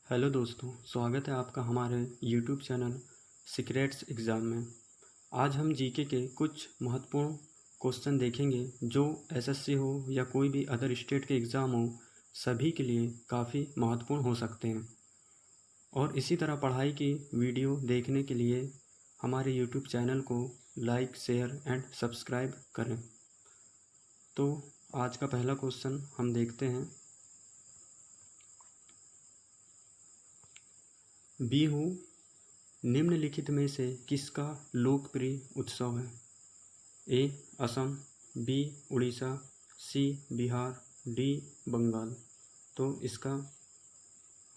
Hello दोस्तों, स्वागत है आपका हमारे यूट्यूब चैनल सीक्रेट्स एग्ज़ाम में। आज हम जीके के कुछ महत्वपूर्ण क्वेश्चन देखेंगे जो एसएससी हो या कोई भी अदर स्टेट के एग्ज़ाम हो, सभी के लिए काफ़ी महत्वपूर्ण हो सकते हैं। और इसी तरह पढ़ाई की वीडियो देखने के लिए हमारे यूट्यूब चैनल को लाइक, शेयर एंड सब्सक्राइब करें। तो आज का पहला क्वेश्चन हम देखते हैं। बिहू निम्नलिखित में से किसका लोकप्रिय उत्सव है? ए असम, बी उड़ीसा, सी बिहार, डी बंगाल। तो इसका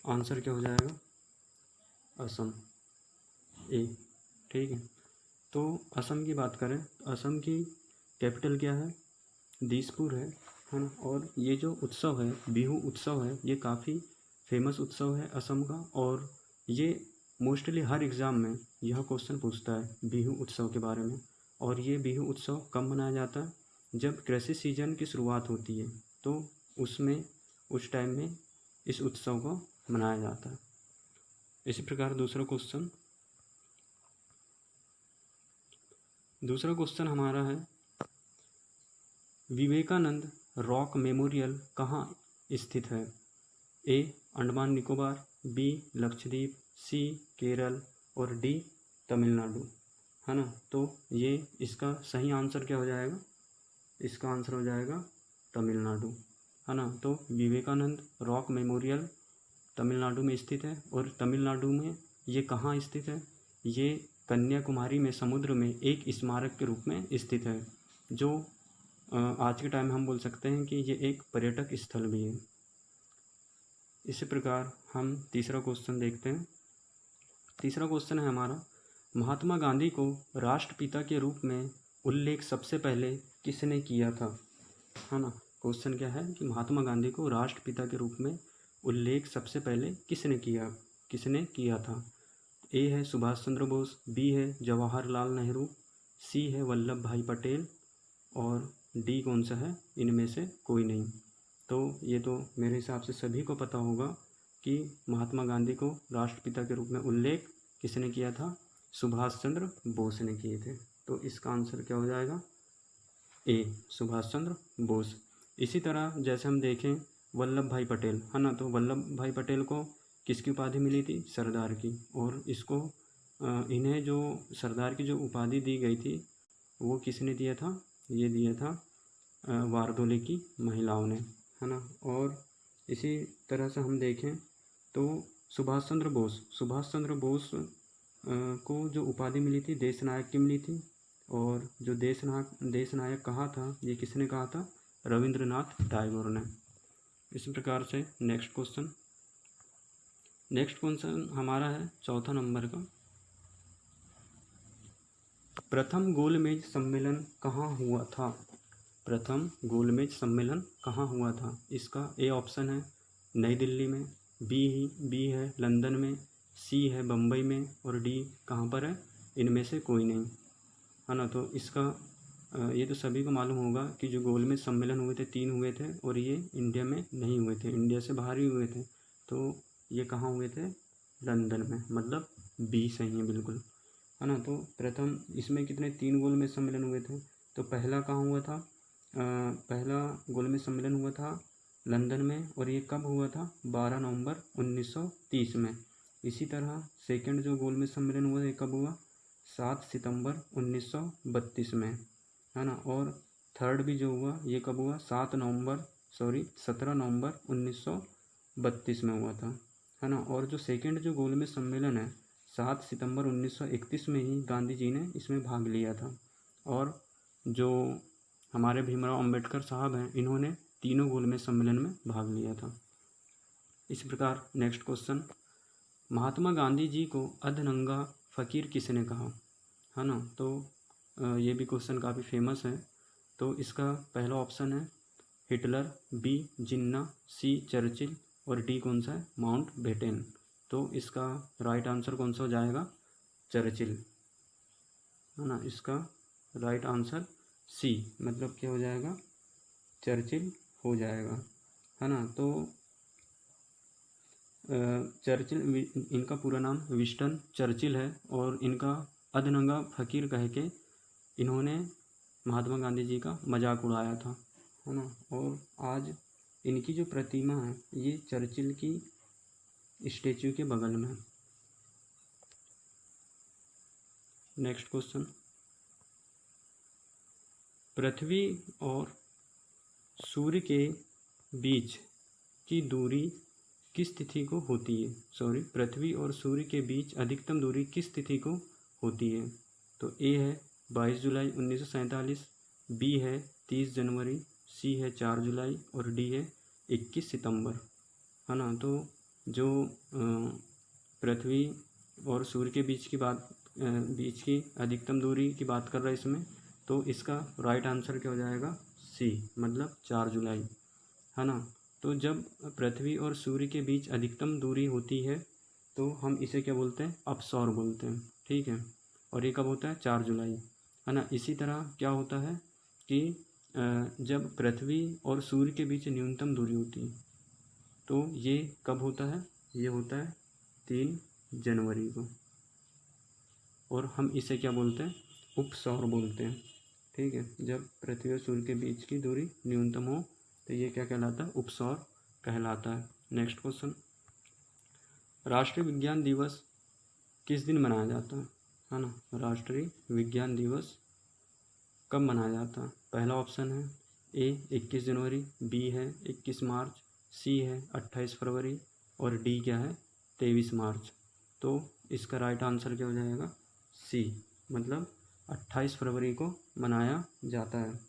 आंसर क्या हो जाएगा? असम, ए। ठीक है, तो असम की बात करें तो असम की कैपिटल क्या है? दिसपुर है ना। और ये जो उत्सव है, बिहू उत्सव है, ये काफ़ी फेमस उत्सव है असम का। और ये मोस्टली हर एग्ज़ाम में यह क्वेश्चन पूछता है बिहू उत्सव के बारे में। और ये बिहू उत्सव कब मनाया जाता है? जब कृषि सीजन की शुरुआत होती है तो उस टाइम में इस उत्सव को मनाया जाता है। इसी प्रकार दूसरा क्वेश्चन हमारा है, विवेकानंद रॉक मेमोरियल कहाँ स्थित है? ए अंडमान निकोबार, बी लक्षद्वीप, सी केरल और डी तमिलनाडु, है ना। तो ये इसका सही आंसर क्या हो जाएगा? इसका आंसर हो जाएगा तमिलनाडु, है ना। तो विवेकानंद रॉक मेमोरियल तमिलनाडु में स्थित है। और तमिलनाडु में ये कहाँ स्थित है? ये कन्याकुमारी में समुद्र में एक स्मारक के रूप में स्थित है, जो आज के टाइम में हम बोल सकते हैं कि ये एक पर्यटक स्थल भी है। इसी प्रकार हम तीसरा क्वेश्चन देखते हैं। तीसरा क्वेश्चन है हमारा, महात्मा गांधी को राष्ट्रपिता के रूप में उल्लेख सबसे पहले किसने किया था? है ना। क्वेश्चन क्या है कि महात्मा गांधी को राष्ट्रपिता के रूप में उल्लेख सबसे पहले किसने किया था? ए है सुभाष चंद्र बोस, बी है जवाहरलाल नेहरू, सी है वल्लभ भाई पटेल और डी कौन सा है? इनमें से कोई नहीं। तो ये तो मेरे हिसाब से सभी को पता होगा कि महात्मा गांधी को राष्ट्रपिता के रूप में उल्लेख किसने किया था? सुभाष चंद्र बोस ने किए थे। तो इसका आंसर क्या हो जाएगा? ए सुभाष चंद्र बोस। इसी तरह जैसे हम देखें वल्लभ भाई पटेल, है ना। तो वल्लभ भाई पटेल को किसकी उपाधि मिली थी? सरदार की। और इन्हें जो सरदार की जो उपाधि दी गई थी वो किसने दिया था? ये दिया था वारधोले की महिलाओं ने, है ना। और इसी तरह से हम देखें तो सुभाष चंद्र बोस को जो उपाधि मिली थी देश नायक की मिली थी। और जो देश नायक कहा था, ये किसने कहा था? रविंद्रनाथ टैगोर ने। इसी प्रकार से नेक्स्ट क्वेश्चन हमारा है चौथा नंबर का, प्रथम गोलमेज सम्मेलन कहाँ हुआ था? प्रथम गोलमेज सम्मेलन कहाँ हुआ था? इसका ए ऑप्शन है नई दिल्ली में, बी है लंदन में, सी है बम्बई में और डी कहाँ पर है? इनमें से कोई नहीं, है ना। तो इसका ये तो सभी को मालूम होगा कि जो गोलमेज सम्मेलन हुए थे 3 हुए थे और ये इंडिया में नहीं हुए थे, इंडिया से बाहर ही हुए थे। तो ये कहाँ हुए थे? लंदन में, मतलब बी सही है बिल्कुल, है ना। तो प्रथम इसमें कितने 3 गोलमेज सम्मेलन हुए थे। तो पहला कहाँ हुआ था? पहला गोलमेज सम्मेलन हुआ था लंदन में और ये कब हुआ था? 12 नवंबर 1930 में। इसी तरह सेकंड जो गोलमेज सम्मेलन हुआ ये कब हुआ? 7 सितंबर 1932 में, है ना। और थर्ड भी जो हुआ ये कब हुआ? 17 नवंबर 1932 में हुआ था, है ना। और जो सेकंड जो गोलमेज सम्मेलन है 7 सितंबर 1931 में ही गांधी जी ने इसमें भाग लिया था। और जो हमारे भीमराव अंबेडकर साहब हैं, इन्होंने तीनों गोलमेज सम्मेलन में भाग लिया था। इसी प्रकार नेक्स्ट क्वेश्चन, महात्मा गांधी जी को अधनंगा फ़कीर किसने कहा? है ना। तो ये भी क्वेश्चन काफ़ी फेमस है। तो इसका पहला ऑप्शन है हिटलर, बी जिन्ना, सी चर्चिल और डी कौन सा है? Mount Batten. तो इसका राइट आंसर कौन सा हो जाएगा? चर्चिल, है ना। इसका राइट आंसर सी, मतलब क्या हो जाएगा? चर्चिल हो जाएगा, है ना। तो चर्चिल, इनका पूरा नाम विंस्टन चर्चिल है और इनका अधनंगा फकीर कह के इन्होंने महात्मा गांधी जी का मजाक उड़ाया था, है ना। और आज इनकी जो प्रतिमा है ये चर्चिल की स्टेच्यू के बगल में। नेक्स्ट क्वेश्चन, पृथ्वी और सूर्य के बीच की दूरी किस तिथि को होती है? पृथ्वी और सूर्य के बीच अधिकतम दूरी किस तिथि को होती है? तो ए है 22 जुलाई 1947, बी है 30 जनवरी, सी है 4 जुलाई और डी है 21 सितंबर, है ना। तो जो पृथ्वी और सूर्य के बीच की अधिकतम दूरी की बात कर रहा है इसमें, तो इसका राइट आंसर क्या हो जाएगा? सी, मतलब 4 जुलाई, है ना। तो जब पृथ्वी और सूर्य के बीच अधिकतम दूरी होती है तो हम इसे क्या बोलते हैं? अपसौर बोलते हैं, ठीक है। और ये कब होता है? 4 जुलाई, है ना। इसी तरह क्या होता है कि जब पृथ्वी और सूर्य के बीच न्यूनतम दूरी होती है तो ये कब होता है? ये होता है 3 जनवरी को, और हम इसे क्या बोलते हैं? उपसौर बोलते हैं, ठीक है। जब पृथ्वी और सूर्य के बीच की दूरी न्यूनतम हो तो ये क्या कहलाता है? उपसौर कहलाता है। नेक्स्ट क्वेश्चन, राष्ट्रीय विज्ञान दिवस किस दिन मनाया जाता है ना। राष्ट्रीय विज्ञान दिवस कब मनाया जाता है? पहला ऑप्शन है ए 21 जनवरी, बी है 21 मार्च, सी है 28 फरवरी और डी क्या है? 23 मार्च। तो इसका राइट आंसर क्या हो जाएगा? सी, मतलब 28 फरवरी को मनाया जाता है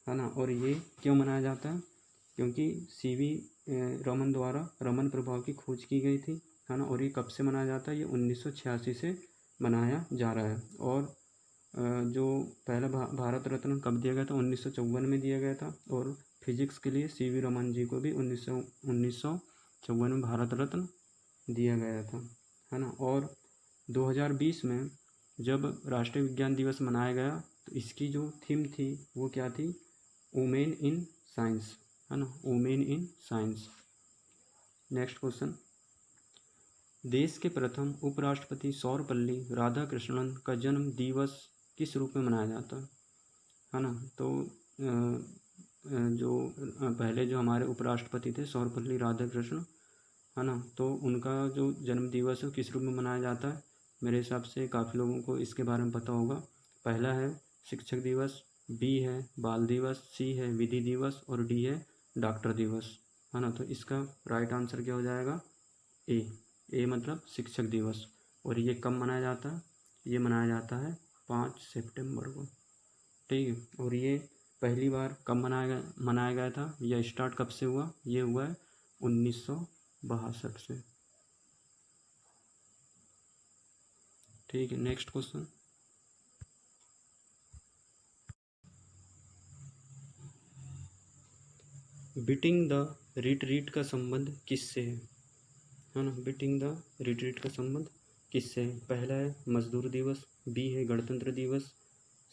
ना। और ये क्यों मनाया जाता है? क्योंकि सीवी रमन द्वारा रमन प्रभाव की खोज की गई थी, है ना। और ये कब से मनाया जाता है? ये 1986 से मनाया जा रहा है। और जो पहला भारत रत्न कब दिया गया था? 1954 में दिया गया था। और फिजिक्स के लिए सीवी रमन जी को भी 1954 में भारत रत्न दिया गया था, है ना। और 2020 में जब राष्ट्रीय विज्ञान दिवस मनाया गया तो इसकी जो थीम थी वो क्या थी? वुमेन इन साइंस, है ना, women in science. Next question, देश के प्रथम उपराष्ट्रपति सर्वपल्ली राधाकृष्णन का जन्म दिवस किस रूप में मनाया जाता है ना। तो जो पहले जो हमारे उपराष्ट्रपति थे सर्वपल्ली राधाकृष्णन, है ना, तो उनका जो जन्म दिवस है किस रूप में मनाया जाता है? मेरे हिसाब से काफ़ी लोगों को इसके बारे में पता होगा। पहला है शिक्षक दिवस, बी है बाल दिवस, सी है विधि दिवस और डी है डॉक्टर दिवस, है ना। तो इसका राइट आंसर क्या हो जाएगा? ए मतलब शिक्षक दिवस। और ये कब मनाया जाता है? ये मनाया जाता है 5 सितंबर को, ठीक है। और ये पहली बार कब मनाया गया था? यह स्टार्ट कब से हुआ? ये हुआ है 1962 से, ठीक है। Next question, beating the retreat का संबंध किससे है ना। बीटिंग द रिट्रीट का संबंध किससे है? पहला है मजदूर दिवस, बी है गणतंत्र दिवस,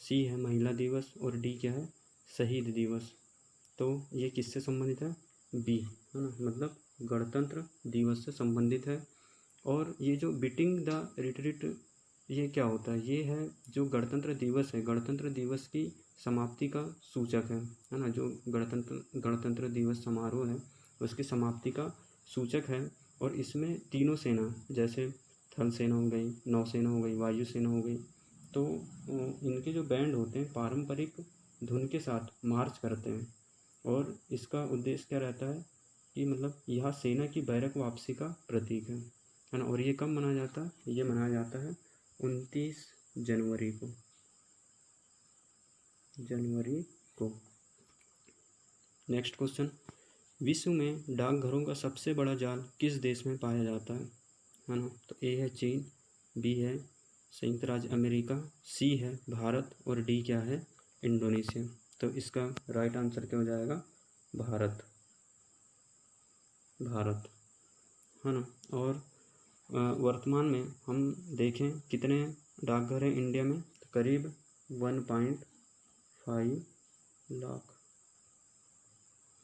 सी है महिला दिवस और डी क्या है? शहीद दिवस। तो ये किससे संबंधित है? बी, है ना, मतलब गणतंत्र दिवस से संबंधित है। और ये जो बीटिंग द रिट्रीट ये क्या होता है? ये है जो गणतंत्र दिवस है, गणतंत्र दिवस की समाप्ति का सूचक है ना। जो गणतंत्र दिवस समारोह है उसकी समाप्ति का सूचक है। और इसमें तीनों सेना, जैसे थल सेना हो गई, नौसेना हो गई, वायु सेना हो गई, तो इनके जो बैंड होते हैं पारंपरिक धुन के साथ मार्च करते हैं। और इसका उद्देश्य क्या रहता है कि मतलब यह सेना की बैरक वापसी का प्रतीक है ना। और ये कब मनाया जाता है? ये मनाया जाता है 29 जनवरी को। नेक्स्ट क्वेश्चन, विश्व में डाकघरों का सबसे बड़ा जाल किस देश में पाया जाता है ना। तो ए है चीन, बी है संयुक्त राज्य अमेरिका, सी है भारत और डी क्या है? इंडोनेशिया। तो इसका राइट आंसर क्या हो जाएगा? भारत, है ना। और वर्तमान में हम देखें कितने डाकघर हैं इंडिया में? तो करीब 1.5 लाख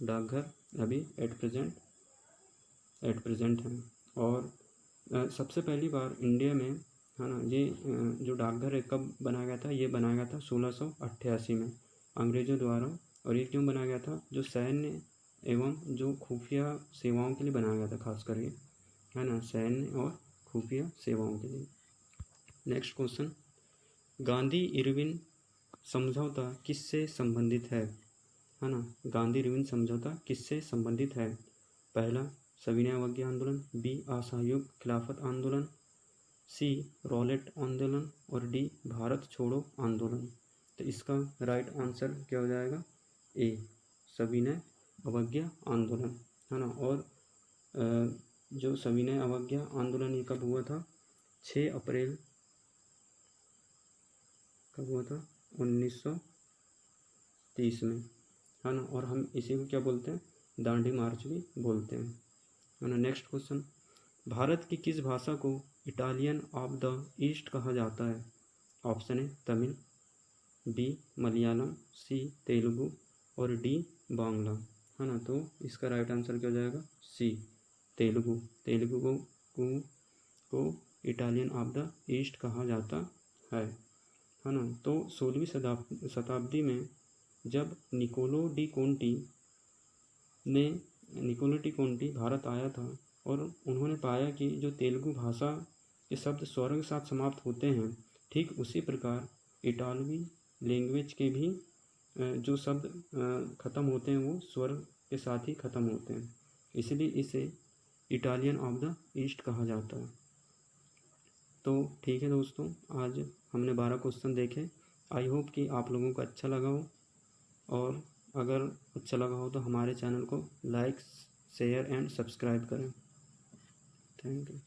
डाकघर अभी एट प्रेजेंट हैं। और सबसे पहली बार इंडिया में, है ना, ये जो डाकघर है कब बनाया गया था? ये बनाया गया था 1688 में अंग्रेज़ों द्वारा। और ये क्यों बनाया गया था? जो सैन्य एवं जो खुफिया सेवाओं के लिए बनाया गया था, खास कर ये, है ना, सैन्य और खुफिया सेवाओं के लिए। नेक्स्ट क्वेश्चन, गांधी इरविन समझौता किससे संबंधित है ना? गांधी इरविन समझौता किससे संबंधित है? पहला, सविनय अवज्ञा आंदोलन, बी, असहयोग खिलाफत आंदोलन, सी, रॉलेट आंदोलन, और डी, भारत छोड़ो आंदोलन। तो इसका राइट आंसर क्या हो जाएगा? ए, सविनय अवज्ञा आंदोलन, है ना। और जो सविनय अवज्ञा आंदोलन ये कब हुआ था? 6 अप्रैल, कब हुआ था? 1930 में, है ना। और हम इसी को क्या बोलते हैं? दांडी मार्च भी बोलते हैं, है ना। नेक्स्ट क्वेश्चन, भारत की किस भाषा को इटालियन ऑफ द ईस्ट कहा जाता है? ऑप्शन है तमिल, बी, मलयालम, सी, तेलुगु, और डी, बांग्ला, है ना। तो इसका राइट आंसर क्या हो जाएगा? सी, तेलुगु। तेलुगु को इटालियन ऑफ द ईस्ट कहा जाता है ना। तो 16वीं शताब्दी में जब निकोलो डी कोंटी भारत आया था और उन्होंने पाया कि जो तेलुगु भाषा के शब्द स्वर के साथ समाप्त होते हैं, ठीक उसी प्रकार इटालवी लैंग्वेज के भी जो शब्द ख़त्म होते हैं वो स्वर के साथ ही ख़त्म होते हैं, इसलिए इसे इटालियन ऑफ द ईस्ट कहा जाता है। तो ठीक है दोस्तों, आज हमने 12 क्वेश्चन देखे। आई होप कि आप लोगों को अच्छा लगा हो, और अगर अच्छा लगा हो तो हमारे चैनल को लाइक, शेयर एंड सब्सक्राइब करें। Thank you.